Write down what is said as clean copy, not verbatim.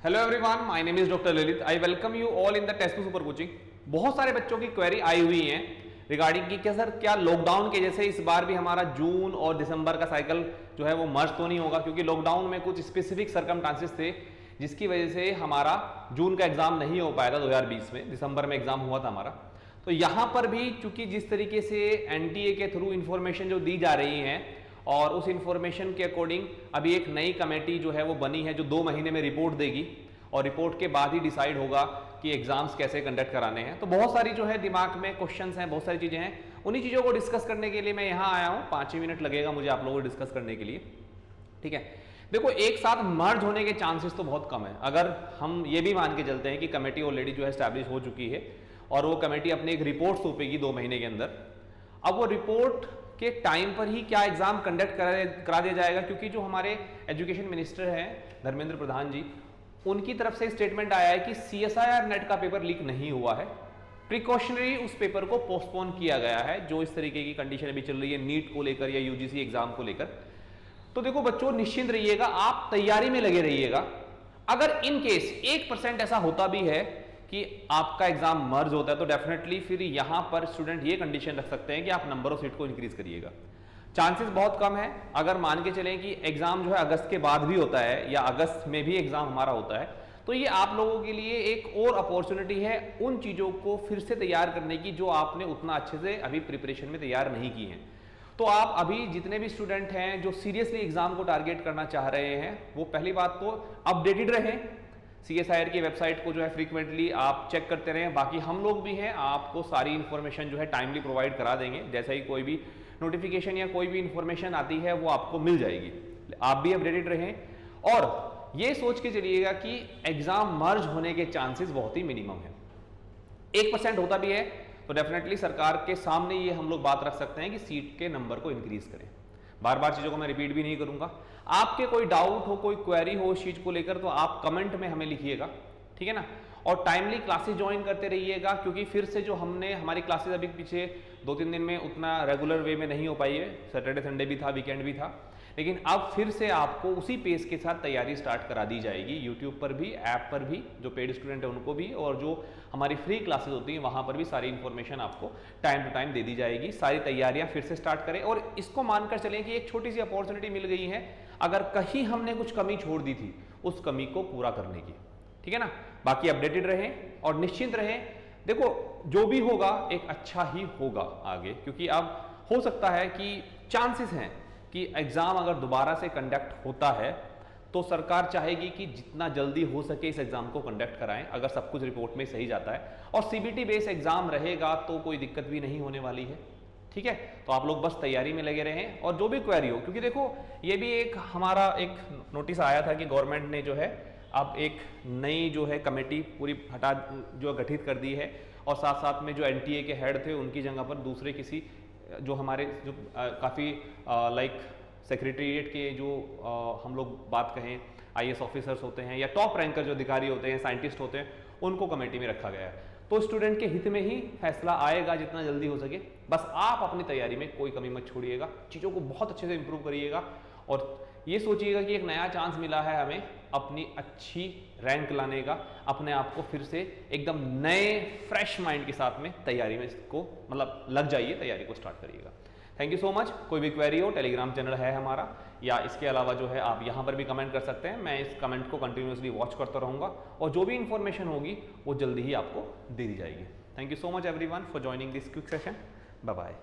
Hello everyone, my name is doctor Lalit. I welcome you all in the Testbook super coaching. बहुत सारे बच्चों की query आई हुई है रिगार्डिंग कि क्या सर क्या लॉकडाउन के जैसे इस बार भी हमारा जून और दिसंबर का साइकिल जो है वो मर्ज तो नहीं होगा, क्योंकि लॉकडाउन में कुछ स्पेसिफिक सर्कमस्टांसेस थे जिसकी वजह से हमारा जून का एग्जाम नहीं हो पाया था 2020 में, दिसंबर में एग्जाम हुआ था हमारा। तो यहां पर भी चूंकि जिस तरीके से एनटीए के थ्रू इंफॉर्मेशन जो दी जा रही है और उस इंफॉर्मेशन के अकॉर्डिंग अभी एक नई कमेटी जो है वो बनी है जो 2 महीने में रिपोर्ट देगी और रिपोर्ट के बाद ही डिसाइड होगा कि एग्जाम्स कैसे कंडक्ट कराने हैं। तो बहुत सारी जो है दिमाग में क्वेश्चंस हैं, बहुत सारी चीजें हैं, उन्हीं चीजों को डिस्कस करने के लिए मैं यहाँ आया हूँ। 5 ही मिनट लगेगा मुझे आप लोगों को डिस्कस करने के लिए, ठीक है। देखो, एक साथ मर्ज होने के चांसेस तो बहुत कम है अगर हम ये भी मान के चलते हैं कि कमेटी ऑलरेडी जो है स्टैब्लिश हो चुकी है और वो कमेटी अपनी एक रिपोर्ट सौंपेगी 2 महीने के अंदर। अब वो रिपोर्ट के टाइम पर ही क्या एग्जाम कंडक्ट करा दिया जाएगा, क्योंकि जो हमारे एजुकेशन मिनिस्टर हैं धर्मेंद्र प्रधान जी, उनकी तरफ से स्टेटमेंट आया है कि सीएसआईआर नेट का पेपर लीक नहीं हुआ है, प्रिकॉशनरी उस पेपर को पोस्टपोन किया गया है। जो इस तरीके की कंडीशन अभी चल रही है नीट को लेकर या यूजीसी एग्जाम को लेकर। तो देखो बच्चों, निश्चिंत रहिएगा, आप तैयारी में लगे रहिएगा। अगर इन केस 1% ऐसा होता भी है कि आपका एग्जाम मर्ज होता है तो डेफिनेटली फिर यहां पर स्टूडेंट ये कंडीशन रख सकते हैं कि आप नंबर ऑफ सीट को इंक्रीज करिएगा। चांसेस बहुत कम है। अगर मान के चलें कि एग्जाम जो है अगस्त के बाद भी होता है या अगस्त में भी एग्जाम हमारा होता है, तो ये आप लोगों के लिए एक और अपॉर्चुनिटी है उन चीजों को फिर से तैयार करने की जो आपने उतना अच्छे से अभी प्रिपरेशन में तैयार नहीं की है। तो आप अभी जितने भी स्टूडेंट हैं जो सीरियसली एग्जाम को टारगेट करना चाह रहे हैं, वो पहली बात तो अपडेटेड रहें, सीएसआईआर की वेबसाइट को जो है फ्रीक्वेंटली आप चेक करते रहें। बाकी हम लोग भी हैं, आपको सारी इंफॉर्मेशन जो है टाइमली प्रोवाइड करा देंगे। जैसे ही कोई भी नोटिफिकेशन या कोई भी इंफॉर्मेशन आती है वो आपको मिल जाएगी। आप भी अपडेटेड रहें और ये सोच के चलिएगा कि एग्जाम मर्ज होने के चांसेस बहुत ही मिनिमम है। 1% होता भी है तो डेफिनेटली सरकार के सामने ये हम लोग बात रख सकते हैं कि सीट के नंबर को इंक्रीज करें। बार बार चीजों को मैं रिपीट भी नहीं करूंगा। आपके कोई डाउट हो, कोई क्वेरी हो इस चीज को लेकर तो आप कमेंट में हमें लिखिएगा, ठीक है ना। और टाइमली क्लासेस ज्वाइन करते रहिएगा, क्योंकि फिर से जो हमने हमारी क्लासेस अभी पीछे 2-3 दिन में उतना रेगुलर वे में नहीं हो पाई है। सैटरडे संडे भी था, वीकेंड भी था, लेकिन अब फिर से आपको उसी पेस के साथ तैयारी स्टार्ट करा दी जाएगी। यूट्यूब पर भी, ऐप पर भी, जो पेड स्टूडेंट है उनको भी, और जो हमारी फ्री क्लासेस होती हैं वहां पर भी सारी इंफॉर्मेशन आपको टाइम टू टाइम दे दी जाएगी। सारी तैयारियां फिर से स्टार्ट करें और इसको मानकर चलें कि एक छोटी सी अपॉर्चुनिटी मिल गई है, अगर कहीं हमने कुछ कमी छोड़ दी थी उस कमी को पूरा करने की, ठीक है ना। बाकी अपडेटेड रहें और निश्चिंत रहें। देखो, जो भी होगा एक अच्छा ही होगा आगे, क्योंकि अब हो सकता है कि चांसेस हैं कि एग्जाम अगर दोबारा से कंडक्ट होता है तो सरकार चाहेगी कि जितना जल्दी हो सके इस एग्जाम को कंडक्ट कराएं, अगर सब कुछ रिपोर्ट में सही जाता है। और सीबीटी बेस्ड एग्जाम रहेगा तो कोई दिक्कत भी नहीं होने वाली है, ठीक है। तो आप लोग बस तैयारी में लगे रहें और जो भी क्वेरी हो, क्योंकि देखो ये भी एक हमारा एक नोटिस आया था कि गवर्नमेंट ने जो है अब एक नई जो है कमेटी पूरी हटा जो गठित कर दी है और साथ साथ में जो एनटीए के हेड थे उनकी जगह पर दूसरे किसी जो हमारे जो काफ़ी लाइक सेक्रेटेरिएट के जो हम लोग बात कहें आईएएस ऑफिसर्स होते हैं या टॉप रैंकर जो अधिकारी होते हैं, साइंटिस्ट होते हैं, उनको कमेटी में रखा गया है। तो स्टूडेंट के हित में ही फैसला आएगा जितना जल्दी हो सके। बस आप अपनी तैयारी में कोई कमी मत छोड़िएगा, चीज़ों को बहुत अच्छे से इंप्रूव करिएगा और ये सोचिएगा कि एक नया चांस मिला है हमें अपनी अच्छी रैंक लाने का। अपने आप को फिर से एकदम नए फ्रेश माइंड के साथ में तैयारी में इसको मतलब लग जाइए, तैयारी को स्टार्ट करिएगा। Thank you so much. कोई भी क्वेरी हो, टेलीग्राम चैनल है हमारा, या इसके अलावा जो है आप यहाँ पर भी कमेंट कर सकते हैं। मैं इस कमेंट को कंटिन्यूसली वॉच करता रहूँगा और जो भी इंफॉर्मेशन होगी वो जल्दी ही आपको दे दी जाएगी। Thank you so much everyone for joining this quick session. Bye bye.